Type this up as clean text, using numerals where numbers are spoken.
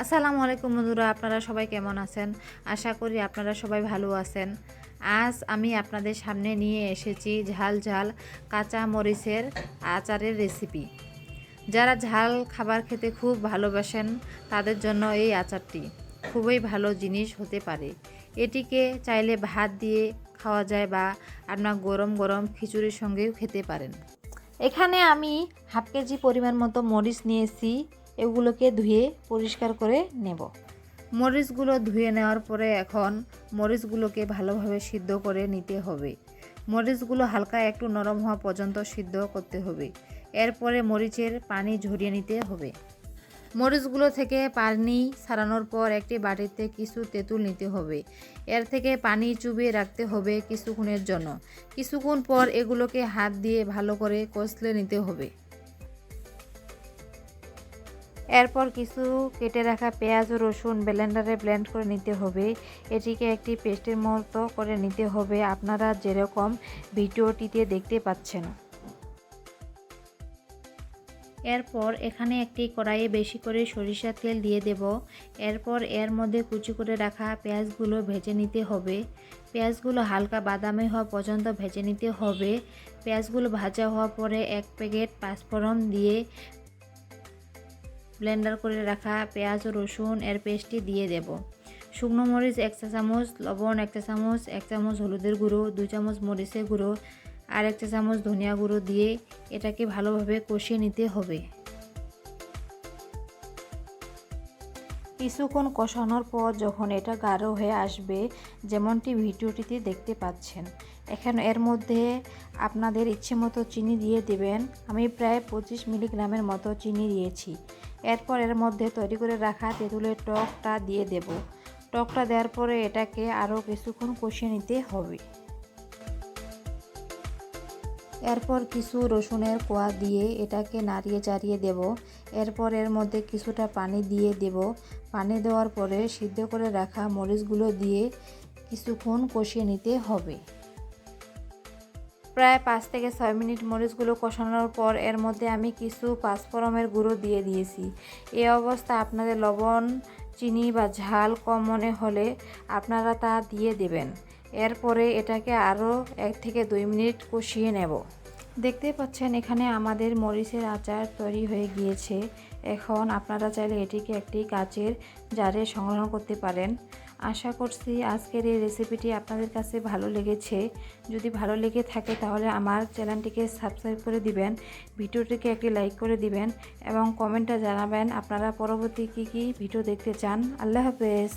আসসালামু আলাইকুম বন্ধুরা, আপনারা সবাই কেমন আছেন? আশা করি আপনারা সবাই ভালো আছেন। আজ আমি আপনাদের সামনে নিয়ে এসেছি ঝাল ঝাল কাঁচা মরিচের আচারের রেসিপি। যারা ঝাল খাবার খেতে খুব ভালোবাসেন তাদের জন্য এই আচারটি খুবই ভালো জিনিস হতে পারে। এটিকে চাইলে ভাত দিয়ে খাওয়া যায় বা আপনার গরম গরম খিচুড়ির সঙ্গেও খেতে পারেন। এখানে আমি হাফ কেজি পরিমাণ মতো মরিচ নিয়েছি। এগুলোকে ধুয়ে পরিষ্কার করে নেব। মরিচগুলো ধুয়ে নেওয়ার পরে এখন মরিচগুলোকে ভালোভাবে সিদ্ধ করে নিতে হবে। মরিচগুলো হালকা একটু নরম হওয়া পর্যন্ত সিদ্ধ করতে হবে। এরপরে মরিচের পানি ঝরিয়ে নিতে হবে। মরিচগুলো থেকে পানি ছাড়ানোর পর একটি বাটিতে কিছু তেঁতুল নিতে হবে। এর থেকে পানি চুবিয়ে রাখতে হবে কিছুক্ষণের জন্য। কিছুক্ষণ পর এগুলোকে হাত দিয়ে ভালো করে কষলে নিতে হবে। এরপর কিছু কেটে রাখা পেঁয়াজ ও রসুন ব্লেন্ডারে ব্লেন্ড করে নিতে হবে। এটিকে একটি পেস্টের মতো করে নিতে হবে, আপনারা যেরকম ভিডিওটিতে দেখতে পাচ্ছেন। এরপর এখানে একটি কড়াইয়ে বেশি করে সরিষার তেল দিয়ে দেব। এরপর এর মধ্যে কুচি করে রাখা পেঁয়াজগুলো ভেজে নিতে হবে। পেঁয়াজগুলো হালকা বাদামি হওয়া পর্যন্ত ভেজে নিতে হবে। পেঁয়াজগুলো ভাজা হওয়ার পরে এক প্যাকেট পাঁচফোড়ন দিয়ে ব্লেন্ডার করে রাখা পেঁয়াজ ও রসুন এর পেস্টটি দিয়ে দেব। শুকনো মরিচ 1 চা চামচ, লবণ 1 চা চামচ, 1 চামচ হলুদের গুঁড়ো, 2 চামচ মরিচের গুঁড়ো আর 1 চা চামচ ধনিয়া গুঁড়ো দিয়ে এটাকে ভালোভাবে কষিয়ে নিতে হবে। কিছুক্ষণ কষানোর পর যখন এটা গাঢ় হয়ে আসবে, যেমনটি ভিডিওটিতে দেখতে পাচ্ছেন, এখন এর মধ্যে আপনাদের ইচ্ছে মতো চিনি দিয়ে দেবেন। আমি প্রায় 25 মিলিগ্রামের মতো চিনি দিয়েছি। এরপর এর মধ্যে তৈরি করে রাখা তেঁতুলের টকটা দিয়ে দেব। টকটা দেওয়ার পরে এটাকে আরও কিছুক্ষণ কষিয়ে নিতে হবে। এরপর কিছু রসুনের কোয়া দিয়ে এটাকে নাড়িয়ে চাড়িয়ে দেব। এরপর এর মধ্যে কিছুটা পানি দিয়ে দেব। পানি দেওয়ার পরে সিদ্ধ করে রাখা মরিচগুলো দিয়ে কিছুক্ষণ কষিয়ে নিতে হবে। প্রায় 5 থেকে 6 মিনিট মরিচগুলো কষানোর পর এর মধ্যে আমি কিছু পাঁচফোড়নের গুঁড়ো দিয়ে দিয়েছি। এই অবস্থা আপনাদের লবণ, চিনি বা ঝাল কম মনে হলে আপনারা তা দিয়ে দেবেন। এরপরে এটাকে আরও 1 থেকে 2 মিনিট কষিয়ে নেব। দেখতে পাচ্ছেন এখানে আমাদের মরিচের আচার তৈরি হয়ে গিয়েছে। এখন আপনারা চাইলে এটিকে একটি কাচের জারে সংরক্ষণ করতে পারেন। আশা করছি আজকের এই রেসিপিটি আপনাদের কাছে ভালো লেগেছে। যদি ভালো লেগে থাকে তাহলে আমার চ্যানেলটিকে সাবস্ক্রাইব করে দিবেন, ভিডিওটিকে একটি লাইক করে দিবেন এবং কমেন্টে জানাবেন আপনারা পরবর্তী কী ভিডিও দেখতে চান। আল্লাহ হাফেজ।